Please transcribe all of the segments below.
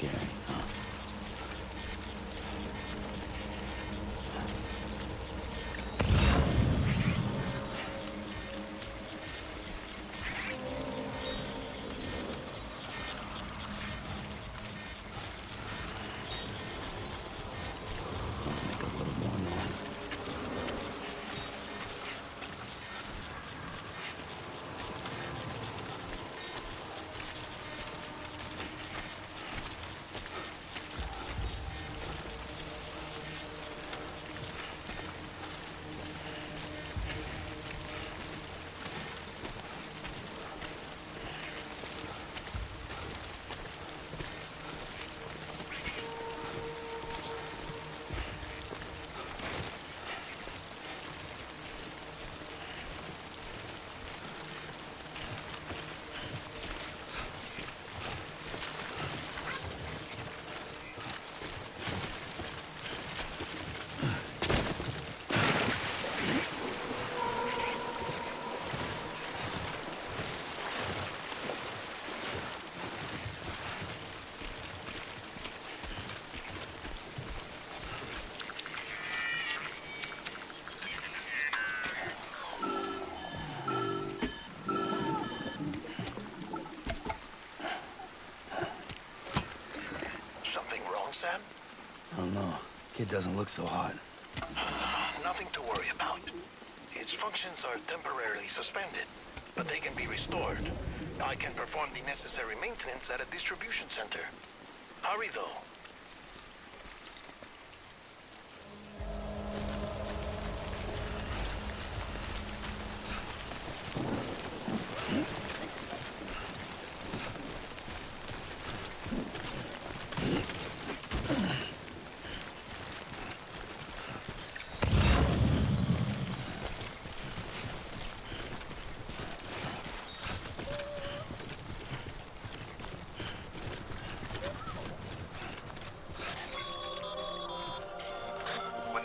scary, huh? Make a little more noise. Sam? I don't know. Kid doesn't look so hot. Nothing to worry about. Its functions are temporarily suspended, but they can be restored. I can perform the necessary maintenance at a distribution center. Hurry, though.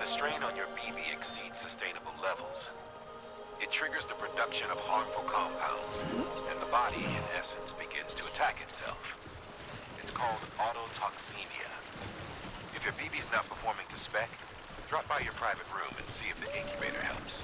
Strain on your BB exceeds sustainable levels. It triggers the production of harmful compounds, and the body, in essence, begins to attack itself. It's called autotoxemia. If your BB's not performing to spec, drop by your private room and see if the incubator helps.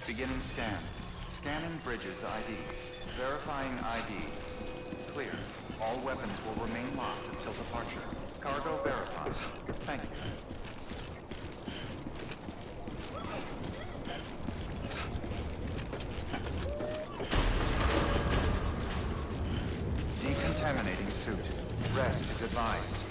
Beginning scan. Scanning bridges ID. Verifying ID. Clear. All weapons will remain locked until departure. Cargo verified. Thank you. Decontaminating suit. Rest is advised.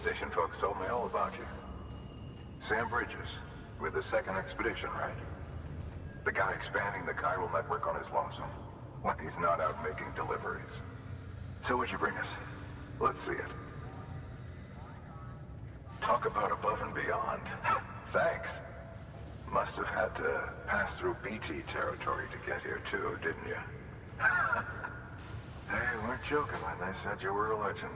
Station folks told me all about you. Sam Bridges, with the second expedition, right? The guy expanding the chiral network on his lonesome, when he's not out making deliveries. So what'd you bring us? Let's see it. Talk about above and beyond. Thanks. Must have had to pass through BT territory to get here too, didn't you? They weren't joking when they said you were a legend.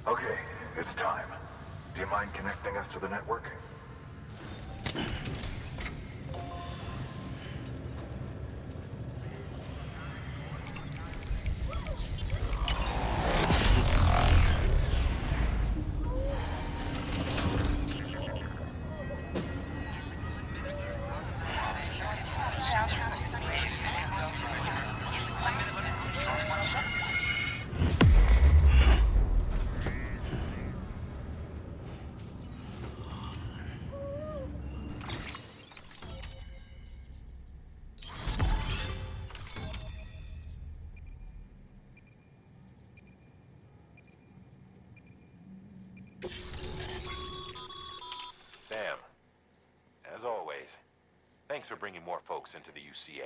Okay, it's time. Do you mind connecting us to the network? Sam, as always, thanks for bringing more folks into the UCA.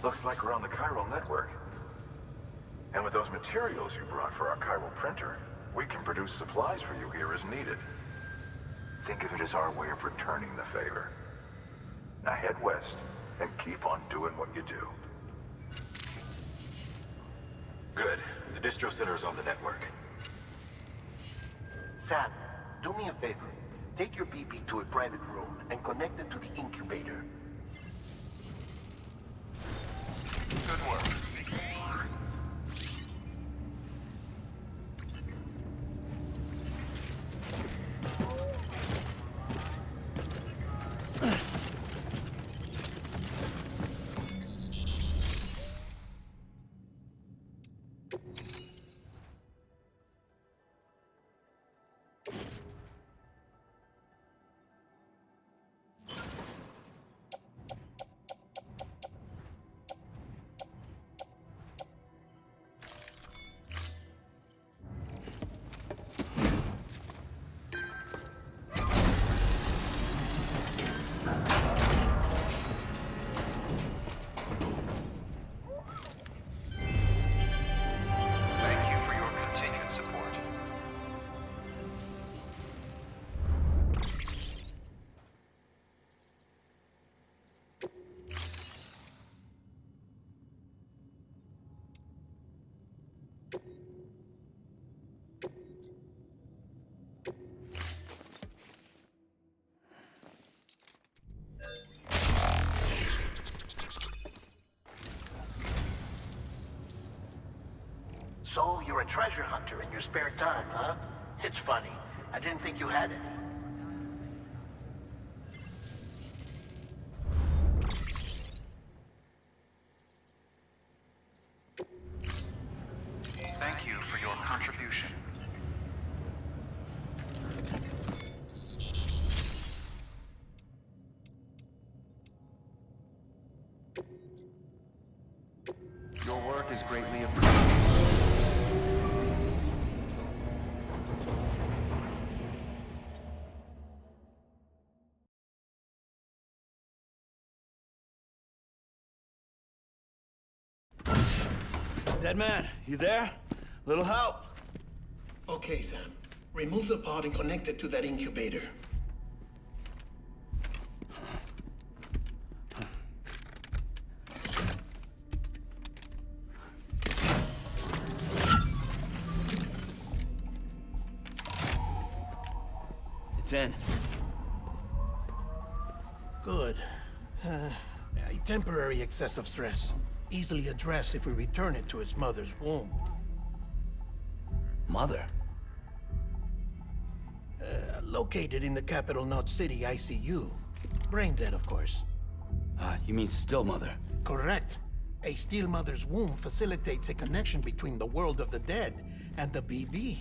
Looks like we're on the chiral network. And with those materials you brought for our chiral printer, we can produce supplies for you here as needed. Think of it as our way of returning the favor. Now head west and keep on doing what you do. Good. The distro center is on the network. Sam, do me a favor. Take your BB to a private room and connect it to the incubator. Good work. Thank you for your continued support. So, you're a treasure hunter in your spare time, huh? It's funny. I didn't think you had any. Thank you for your contribution. is greatly appreciated. Dead man, you there? Little help? Okay, Sam. Remove the pod and connect it to that incubator. It's in. Good. A temporary excessive stress. Easily addressed if we return it to its mother's womb. Mother? Located in the capital Knot City ICU. Brain dead, of course. You mean still mother? Correct. A still mother's womb facilitates a connection between the world of the dead and the BB.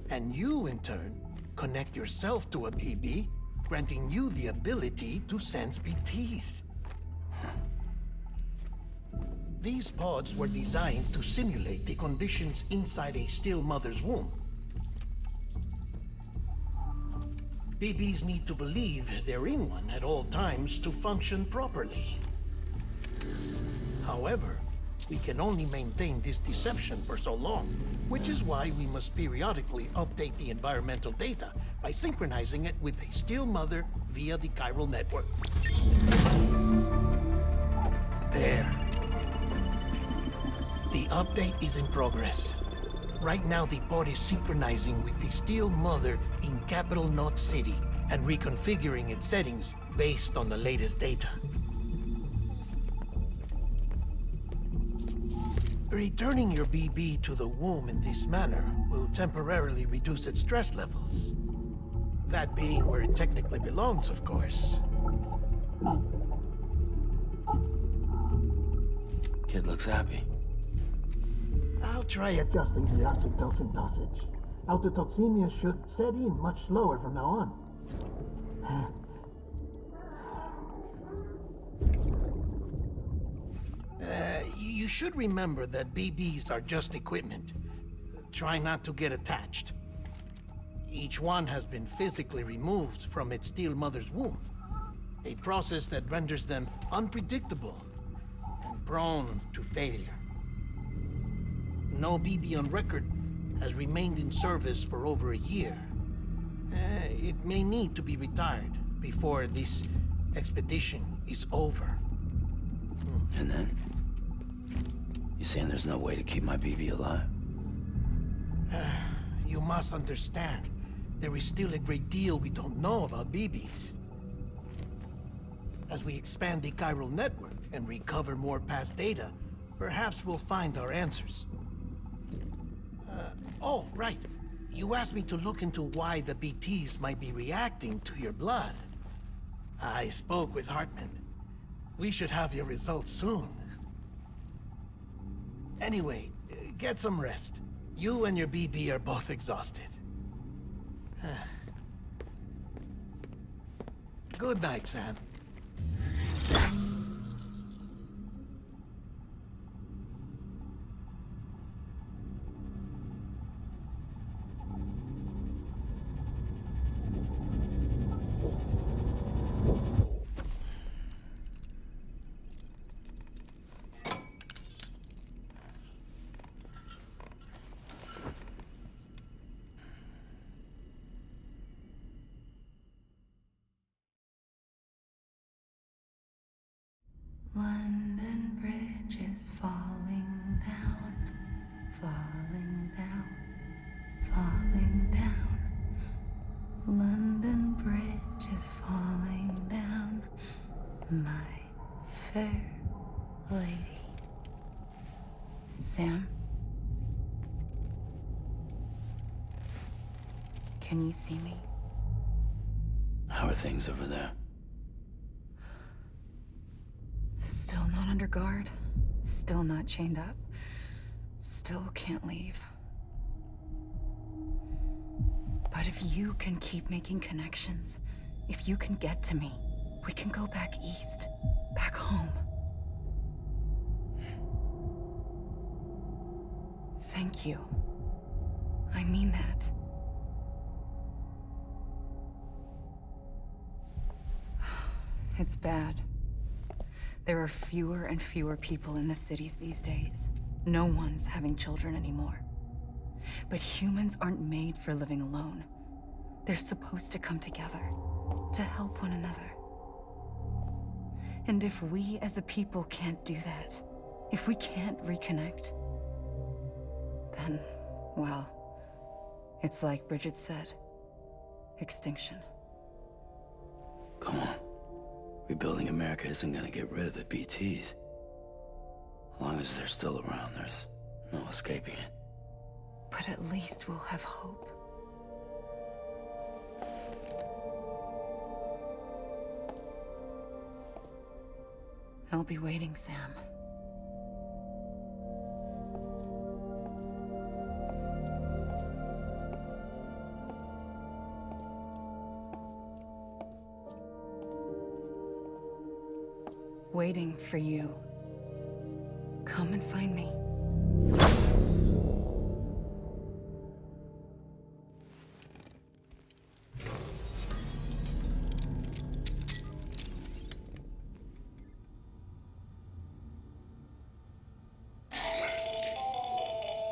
And you, in turn, connect yourself to a BB, granting you the ability to sense BTs. These pods were designed to simulate the conditions inside a still mother's womb. BBs need to believe they're in one at all times to function properly. However, we can only maintain this deception for so long, which is why we must periodically update the environmental data by synchronizing it with a still mother via the chiral network. There. The update is in progress. Right now, the pod is synchronizing with the still mother in capital Knot City and reconfiguring its settings based on the latest data. Returning your BB to the womb in this manner will temporarily reduce its stress levels. That being where it technically belongs, of course. Kid looks happy. I'll try adjusting the oxytocin dosage. Autotoxemia should set in much slower from now on. You should remember that BBs are just equipment. Try not to get attached. Each one has been physically removed from its still mother's womb. A process that renders them unpredictable and prone to failure. No BB on record has remained in service for over a year. It may need to be retired before this expedition is over. And then? You saying there's no way to keep my BB alive? You must understand, there is still a great deal we don't know about BBs. As we expand the chiral network and recover more past data, perhaps we'll find our answers. Oh, right. You asked me to look into why the BTs might be reacting to your blood. I spoke with Hartman. We should have your results soon. Anyway, get some rest. You and your BB are both exhausted. Good night, Sam. London Bridge is falling down, falling down, falling down. London Bridge is falling down, my fair lady. Sam? Can you see me? How are things over there? Still not under guard, still not chained up, still can't leave. But if you can keep making connections, if you can get to me, we can go back east, back home. Thank you. I mean that. It's bad. There are fewer and fewer people in the cities these days. No one's having children anymore. But humans aren't made for living alone. They're supposed to come together, to help one another. And if we as a people can't do that, if we can't reconnect, then, well, it's like Bridget said, extinction. Come on. Rebuilding America isn't gonna get rid of the BTs. As long as they're still around, there's no escaping it. But at least we'll have hope. I'll be waiting, Sam. Waiting for you. Come and find me.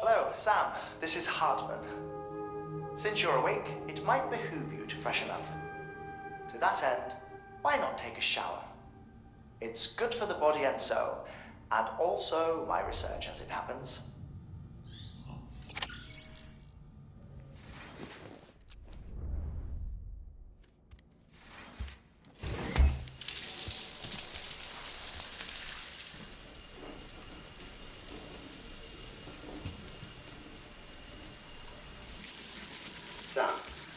Hello, Sam. This is Hartman. Since you're awake, it might behoove you to freshen up. To that end, why not take a shower? It's good for the body and soul, and also my research as it happens. Sam,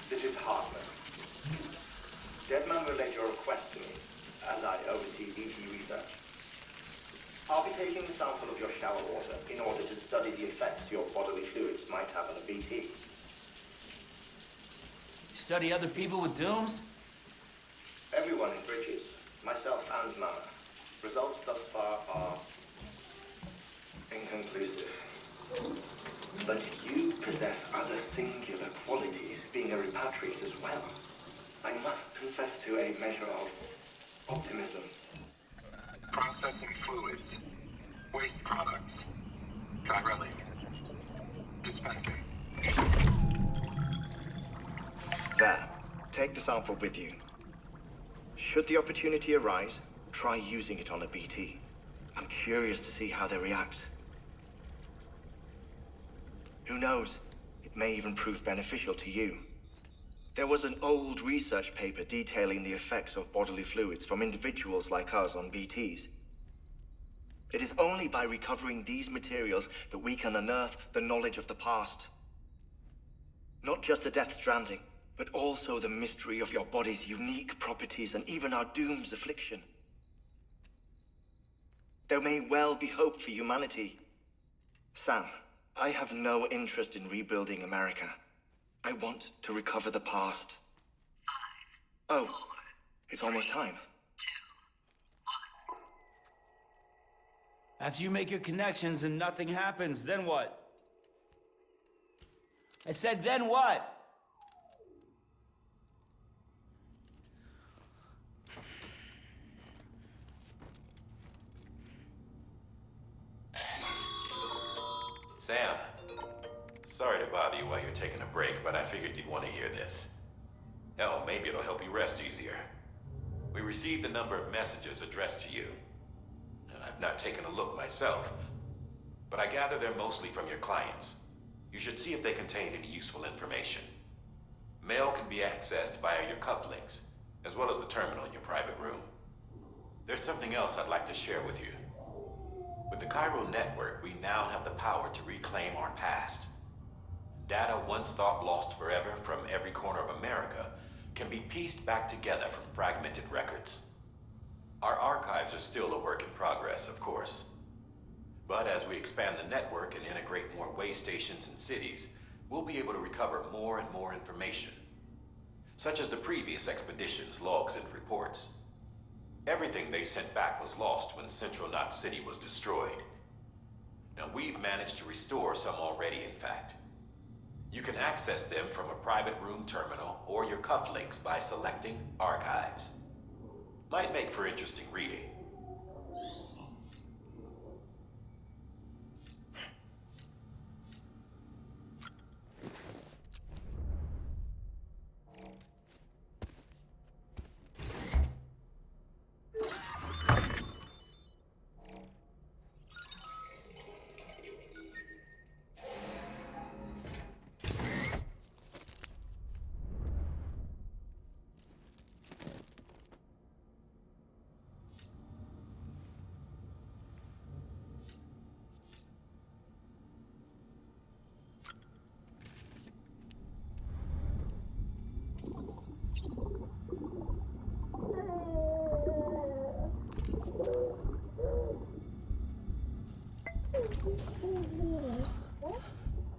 this is Hartman. Deadman relayed your request to me, as I oversee BT research. I'll be taking a sample of your shower water in order to study the effects your bodily fluids might have on a BT. Study other people with dooms? Everyone in Bridges, myself and Mama. Results thus far are inconclusive. But you possess other singular qualities, being a repatriate as well. I must confess to a measure of optimism. Processing fluids. Waste products. Chiral. Dispensing. There. Take the sample with you. Should the opportunity arise, try using it on a BT. I'm curious to see how they react. Who knows? It may even prove beneficial to you. There was an old research paper detailing the effects of bodily fluids from individuals like us on BTs. It is only by recovering these materials that we can unearth the knowledge of the past. Not just the Death Stranding, but also the mystery of your body's unique properties and even our doom's affliction. There may well be hope for humanity. Sam, I have no interest in rebuilding America. I want to recover the past. 5, oh, 4, it's almost time. 2, 1. After you make your connections and nothing happens, then what? I said, then what? Sam, sorry to bother you while you're taking a break, but I figured you'd want to hear this. Hell, maybe it'll help you rest easier. We received a number of messages addressed to you. I've not taken a look myself, but I gather they're mostly from your clients. You should see if they contain any useful information. Mail can be accessed via your cufflinks, as well as the terminal in your private room. There's something else I'd like to share with you. With the Chiral network, we now have the power to reclaim our past. Data once thought lost forever from every corner of America can be pieced back together from fragmented records. Our archives are still a work in progress, of course. But as we expand the network and integrate more way stations and cities, we'll be able to recover more and more information, such as the previous expedition's logs and reports. Everything they sent back was lost when Central Knot City was destroyed. Now, we've managed to restore some already, in fact. You can access them from a private room terminal or your cufflinks by selecting Archives. Might make for interesting reading.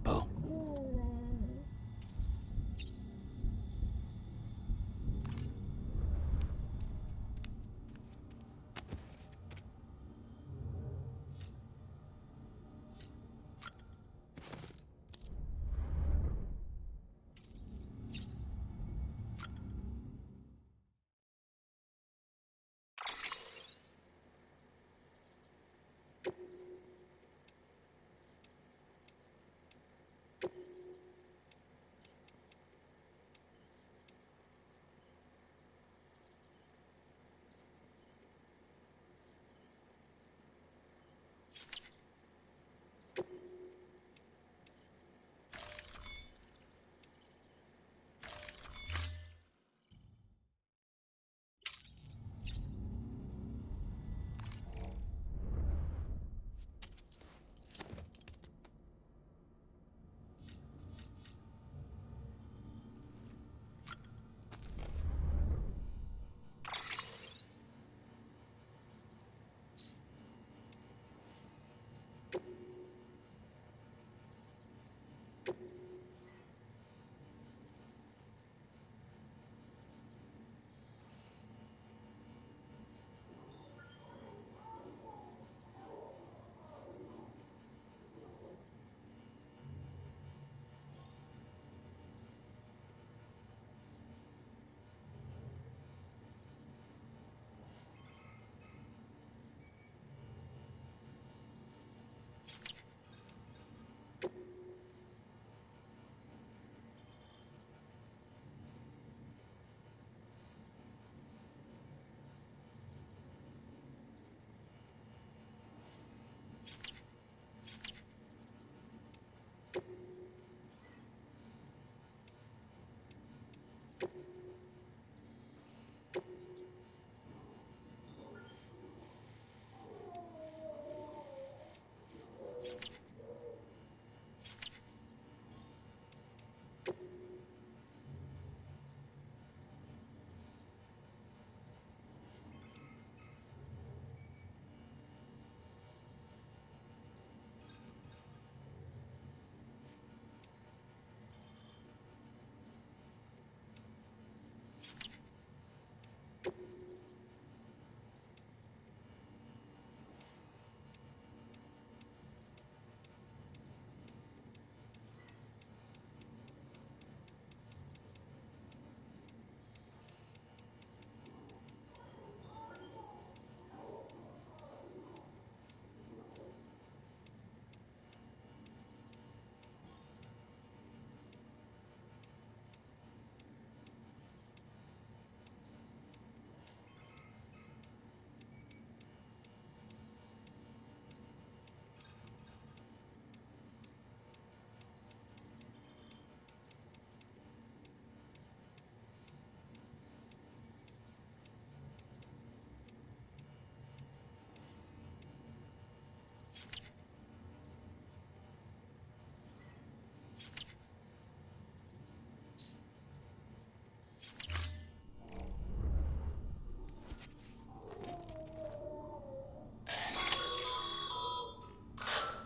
Bo.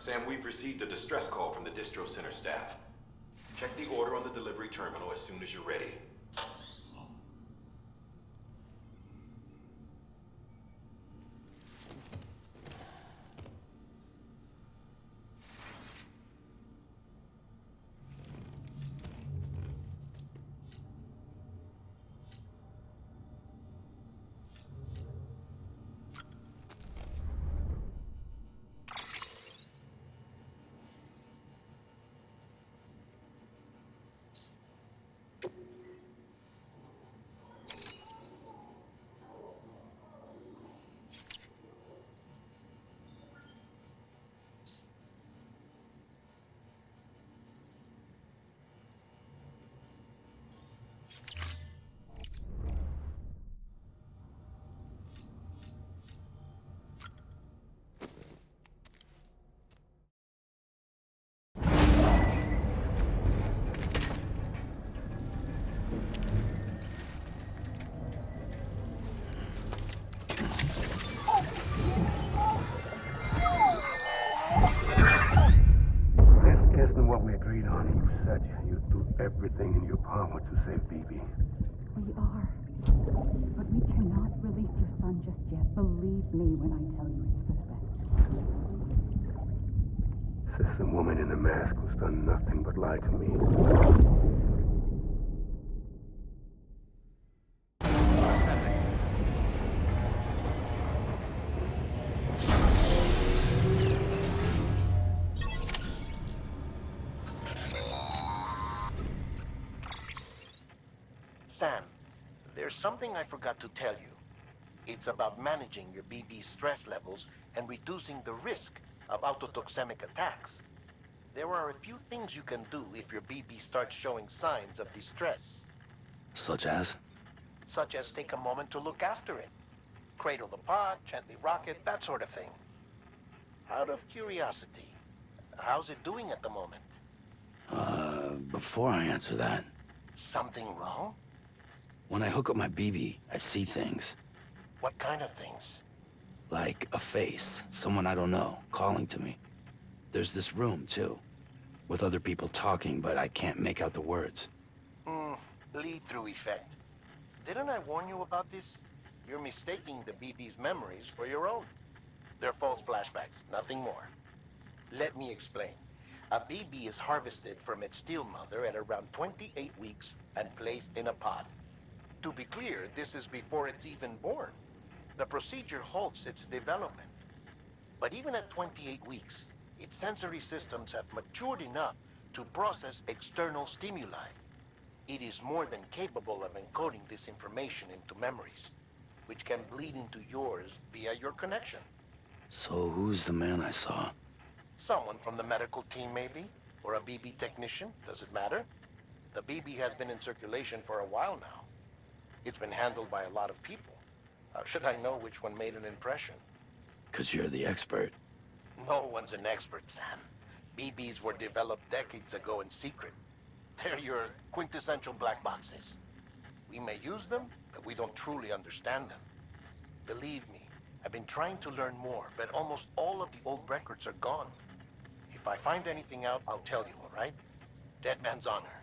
Sam, we've received a distress call from the distro center staff. Check the order on the delivery terminal as soon as you're ready. everything in your power to save BB. We are. But we cannot release your son just yet. Believe me when I tell you it's for the best. Says the woman in the mask who's done nothing but lie to me. Sam, there's something I forgot to tell you. It's about managing your BB stress levels and reducing the risk of autotoxemic attacks. There are a few things you can do if your BB starts showing signs of distress. Such as? Such as take a moment to look after it. Cradle the pod, gently rock it, that sort of thing. Out of curiosity, how's it doing at the moment? Before I answer that, Something wrong? when I hook up my BB, I see things. What kind of things? Like a face, someone I don't know, calling to me. There's this room, too, with other people talking, but I can't make out the words. Lead-through effect. Didn't I warn you about this? You're mistaking the BB's memories for your own. They're false flashbacks, nothing more. Let me explain. A BB is harvested from its steel mother at around 28 weeks and placed in a pod. To be clear, this is before it's even born. The procedure halts its development. But even at 28 weeks, its sensory systems have matured enough to process external stimuli. It is more than capable of encoding this information into memories, which can bleed into yours via your connection. So who's the man I saw? Someone from the medical team, maybe? Or a BB technician? Does it matter? The BB has been in circulation for a while now. It's been handled by a lot of people. How should I know which one made an impression? 'Cause you're the expert. No one's an expert, Sam. BBs were developed decades ago in secret. They're your quintessential black boxes. We may use them, but we don't truly understand them. Believe me, I've been trying to learn more, but almost all of the old records are gone. If I find anything out, I'll tell you, all right? Dead man's honor.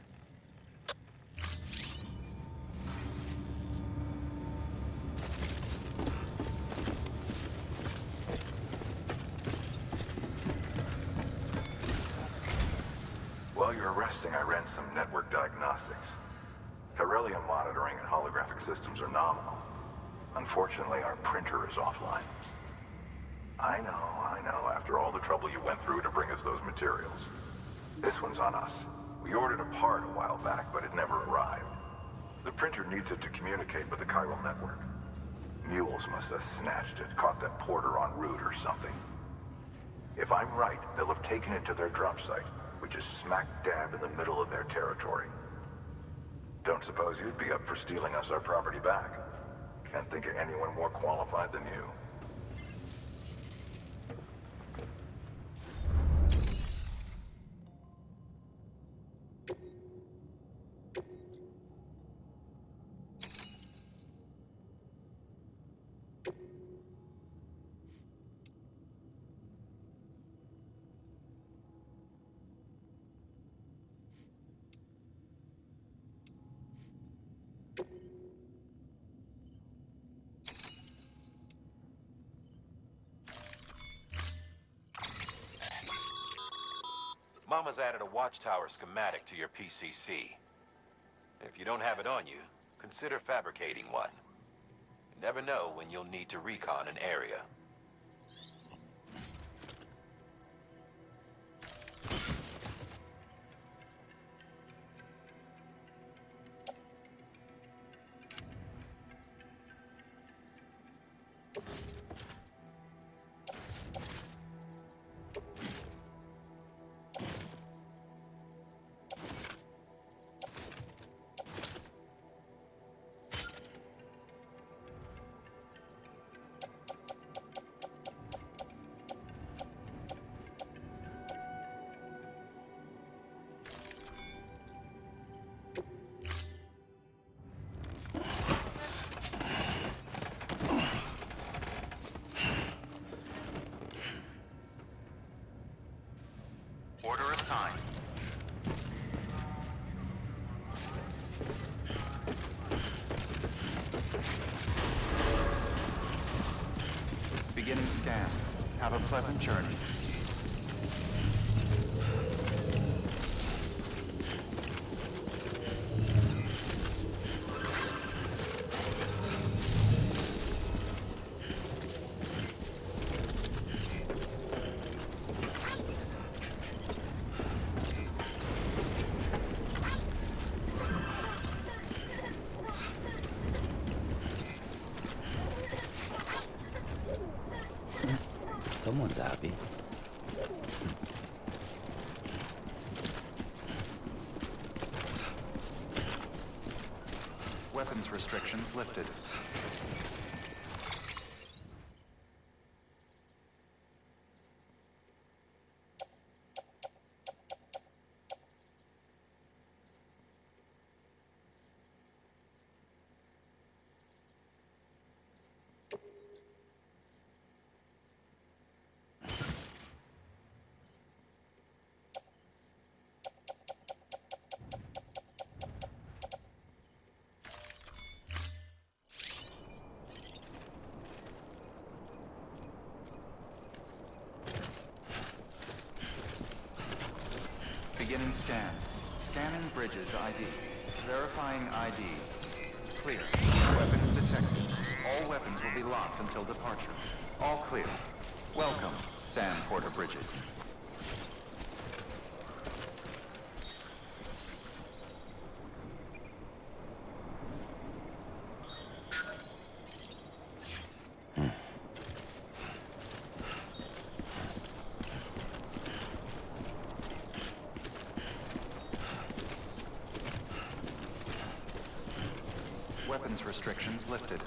While you're resting, I ran some network diagnostics. Beryllium monitoring and holographic systems are nominal. Unfortunately, our printer is offline. I know. After all the trouble you went through to bring us those materials. This one's on us. We ordered a part a while back, but it never arrived. The printer needs it to communicate with the chiral network. Mules must have snatched it, caught that porter en route or something. If I'm right, they'll have taken it to their drop site, which is smack dab in the middle of their territory. Don't suppose you'd be up for stealing us our property back? Can't think of anyone more qualified than you. Mama's added a watchtower schematic to your PCC. If you don't have it on you, consider fabricating one. You never know when you'll need to recon an area. Order assigned. Beginning scan. Have a pleasant journey. Someone's happy. Weapons restrictions lifted. Beginning scan. Scanning bridges ID. Verifying ID. Clear. Weapons detected. All weapons will be locked until departure. All clear. Welcome, Sam Porter Bridges. Weapons restrictions lifted.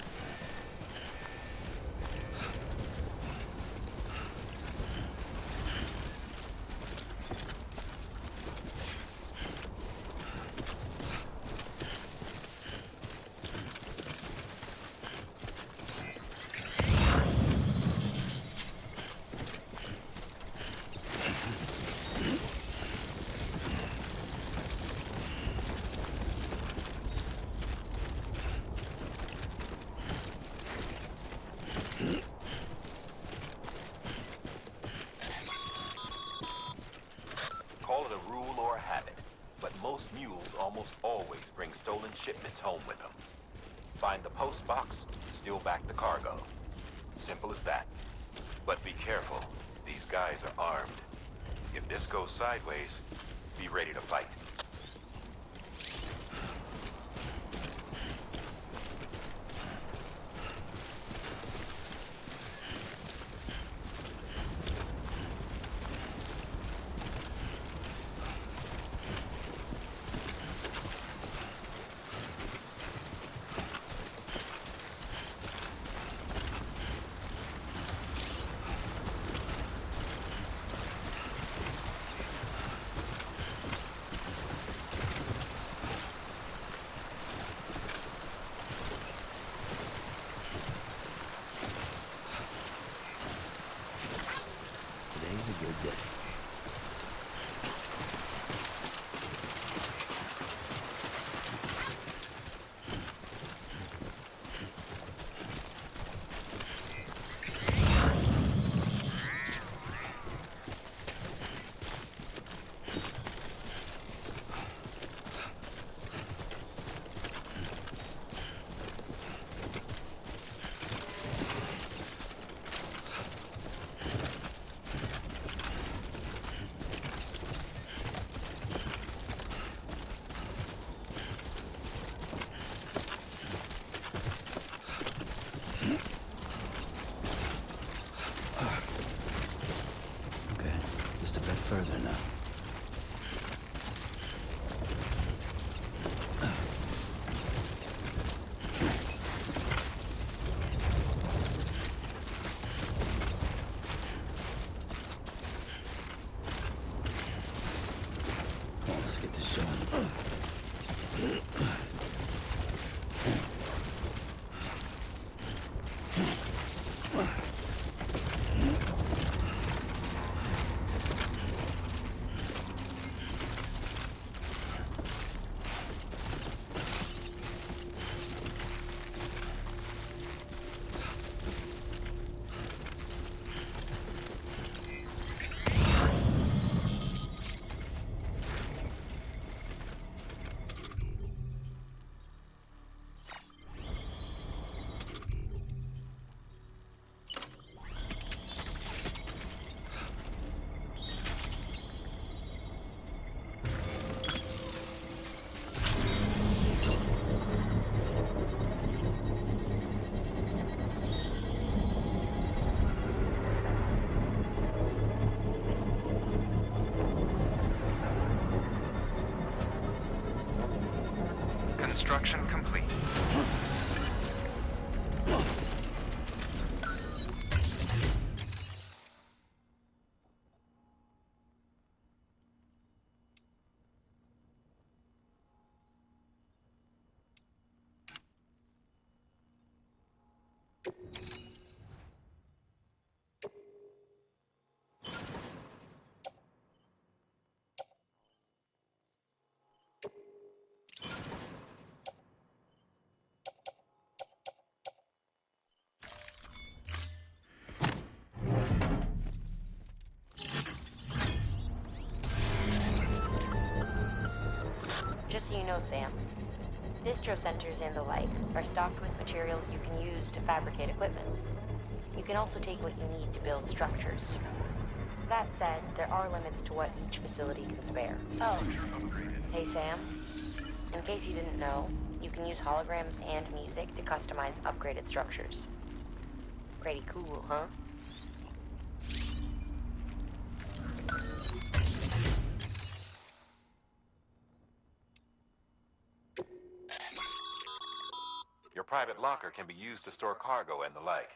Call it a rule or a habit, but most mules almost always bring stolen shipments home with them. Find the postbox, steal back the cargo. Simple as that. But be careful, these guys are armed. If this goes sideways, be ready to fight. Today's a good day. Further now. Come on, let's get this show on. Construction complete. Just so you know, Sam, distro centers and the like are stocked with materials you can use to fabricate equipment. You can also take what you need to build structures. That said, there are limits to what each facility can spare. Oh, hey Sam, in case you didn't know, you can use holograms and music to customize upgraded structures. Pretty cool, huh? Your private locker can be used to store cargo and the like.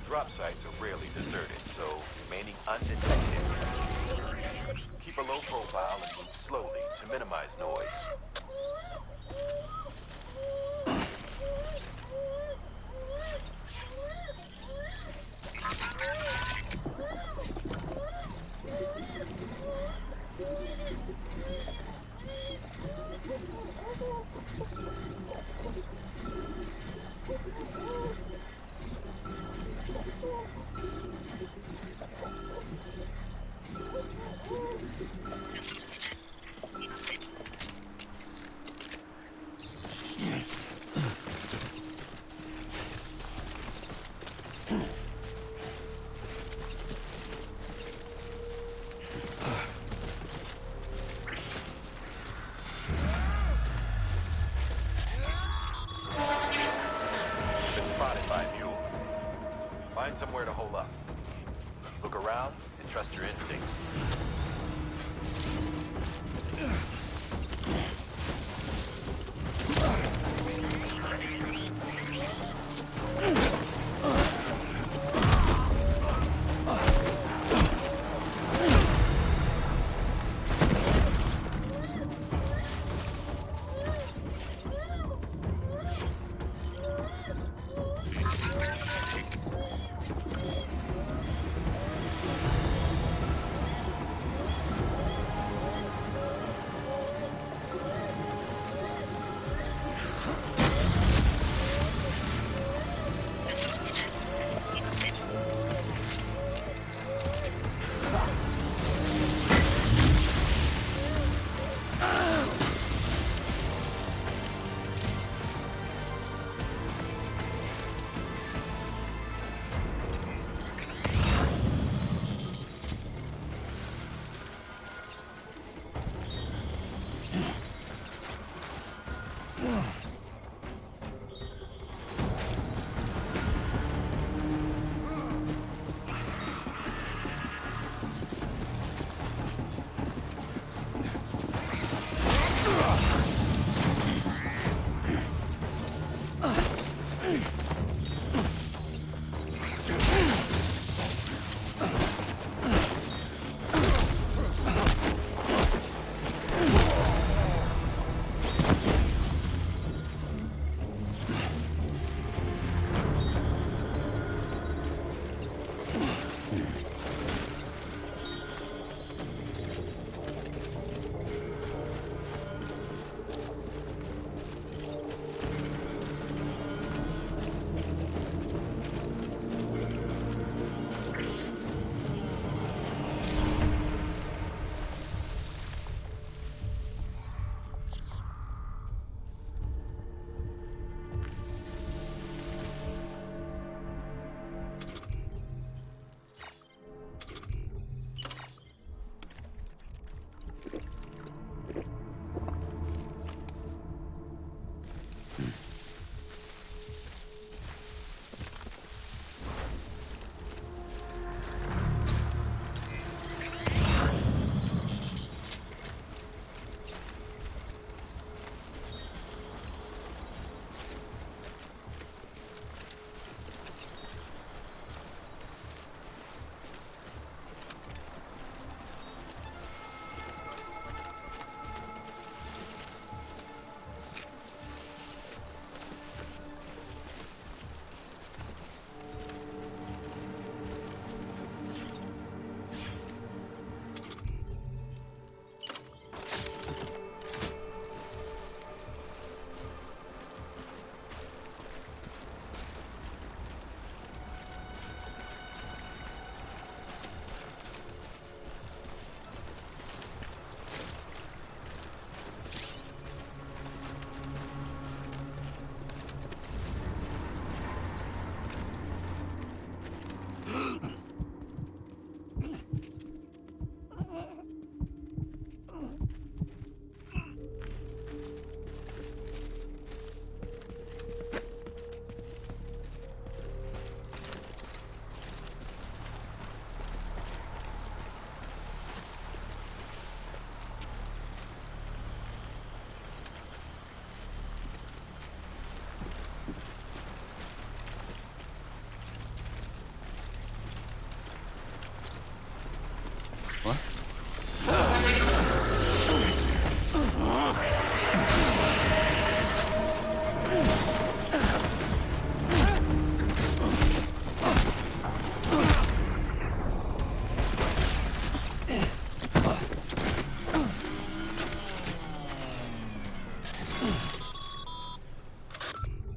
Drop sites are rarely deserted, so remaining undetected is key. Keep a low profile and move slowly to minimize noise. Find somewhere to hole up. Look around and trust your instincts.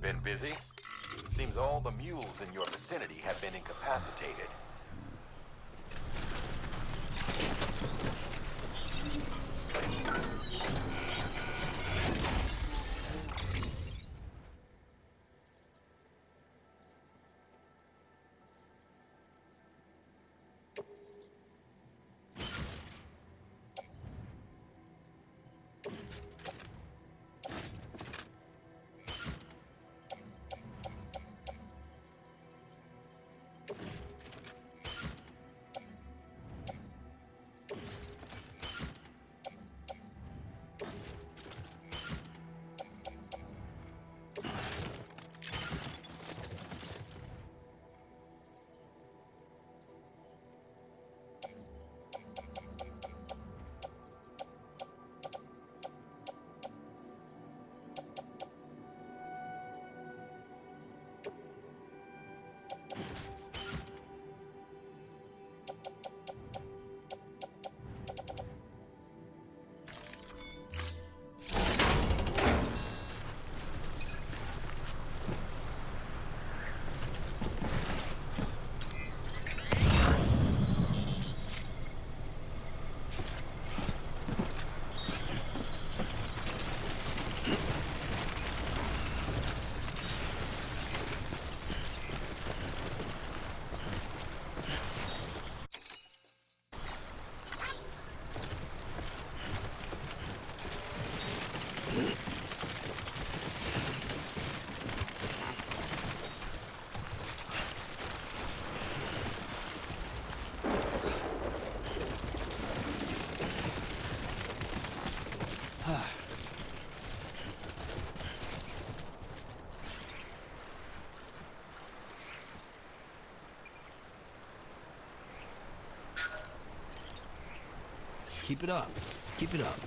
Been busy? Seems all the mules in your vicinity have been incapacitated. Keep it up. Keep it up.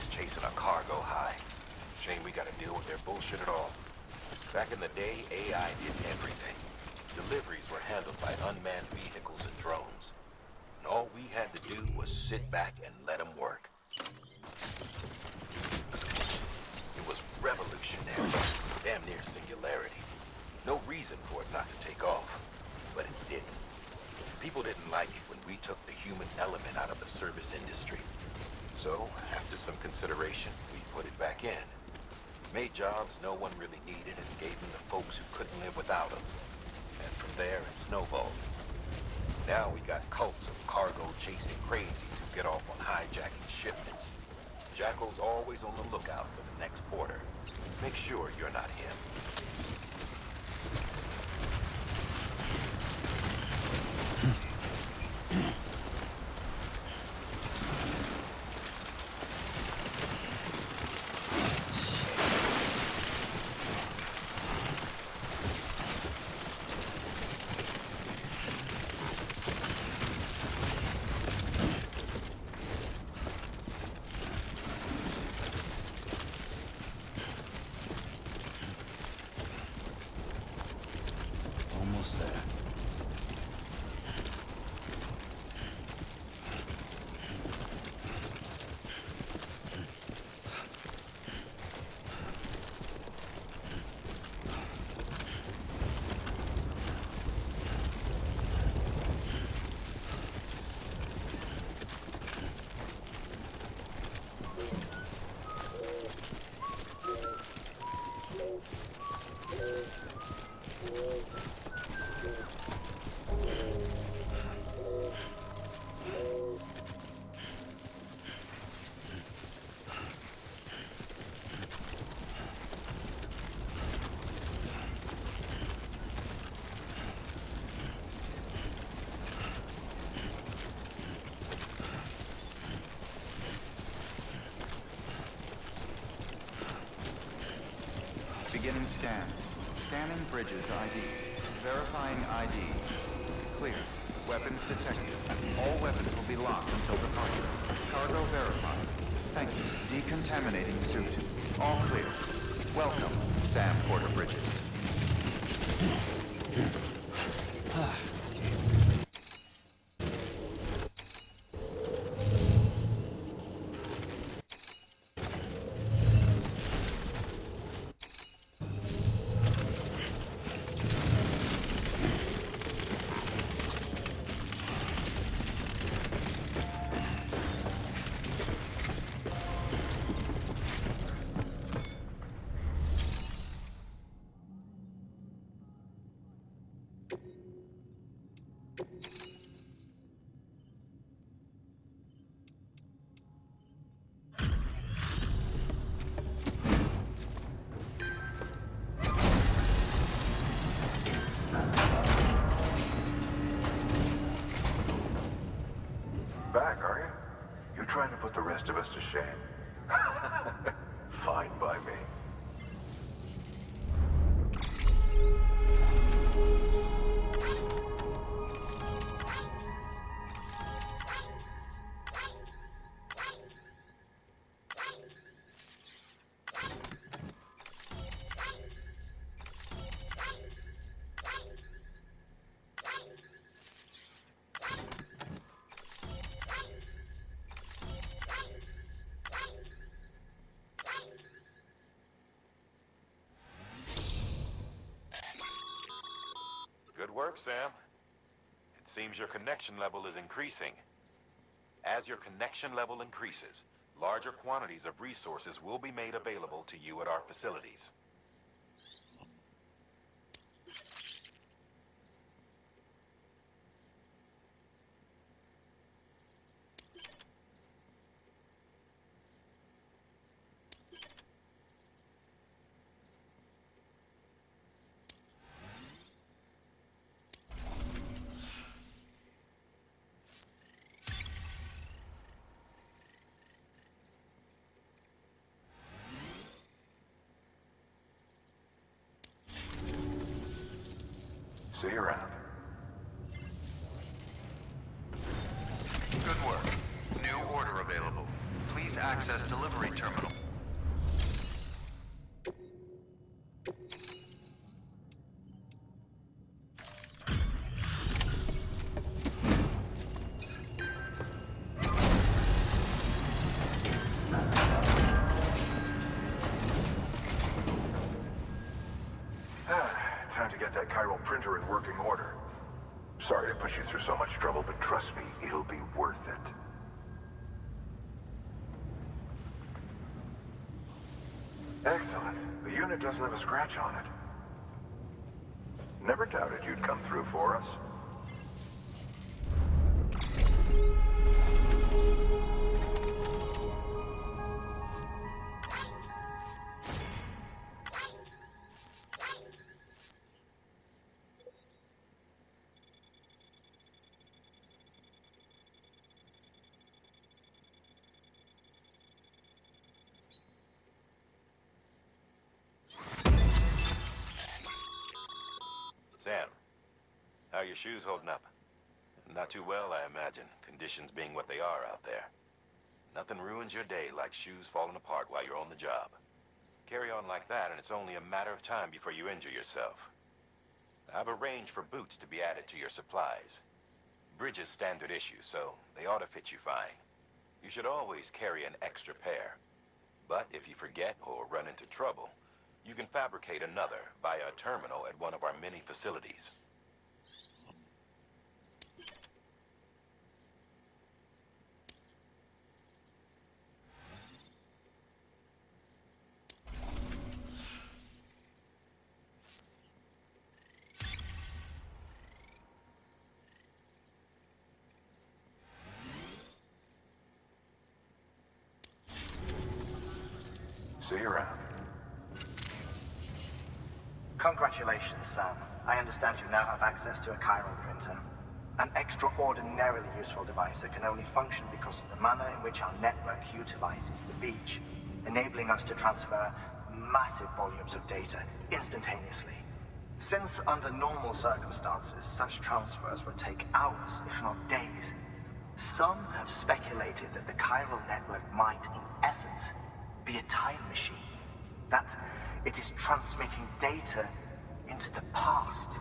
Chasing a cargo high. Shame we gotta deal with their bullshit at all. Back in the day, AI did everything. Deliveries were handled by unmanned vehicles and drones. And all we had to do was sit back and let them work. It was revolutionary. Damn near singularity. No reason for it not to take off. But it didn't. People didn't like it when we took the human element out of the service industry. So, after some consideration, we put it back in. Made jobs no one really needed and gave them to folks who couldn't live without them. And from there, it snowballed. Now we got cults of cargo-chasing crazies who get off on hijacking shipments. Jackal's always on the lookout for the next border. Make sure you're not him. Beginning scan. Scanning bridges ID. Verifying ID. Clear. Weapons detected. All weapons will be locked until departure. Cargo verified. Thank you. Decontaminating suit. All clear. Welcome, Sam Porter Bridges. Back, are you? You trying to put the rest of us to shame? Fine by me. Good work, Sam. It seems your connection level is increasing. As your connection level increases, larger quantities of resources will be made available to you at our facilities. See you around. Good work. New order available. Please access delivery terminal. Time to get that Chiral Printer in working order. Sorry to push you through so much trouble, but trust me, it'll be worth it. Excellent. The unit doesn't have a scratch on it. Never doubted you'd come through for us. Sam, how are your shoes holding up? Not too well, I imagine, conditions being what they are out there. Nothing ruins your day like shoes falling apart while you're on the job. Carry on like that and it's only a matter of time before you injure yourself. I've arranged for boots to be added to your supplies. Bridges standard issue, so they ought to fit you fine. You should always carry an extra pair. But if you forget or run into trouble, you can fabricate another via a terminal at one of our many facilities. Congratulations, Sam. I understand you now have access to a chiral printer. An extraordinarily useful device that can only function because of the manner in which our network utilizes the beach, enabling us to transfer massive volumes of data instantaneously. Since under normal circumstances, such transfers would take hours, if not days, some have speculated that the chiral network might, in essence, be a time machine. That it is transmitting data into the past.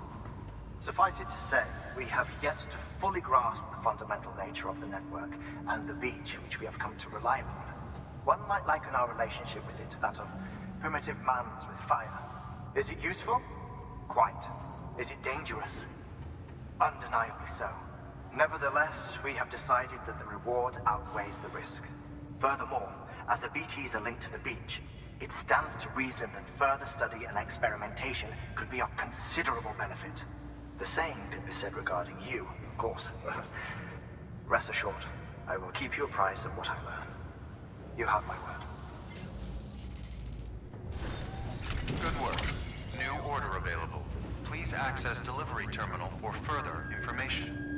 Suffice it to say, we have yet to fully grasp the fundamental nature of the network and the beach which we have come to rely upon. One might liken our relationship with it to that of primitive mans with fire. Is it useful? Quite. Is it dangerous? Undeniably so. Nevertheless, we have decided that the reward outweighs the risk. Furthermore, as the BTs are linked to the beach, it stands to reason that further study and experimentation could be of considerable benefit. The same could be said regarding you, of course. Rest assured, I will keep you apprised of what I learn. You have my word. Good work. New order available. Please access delivery terminal for further information.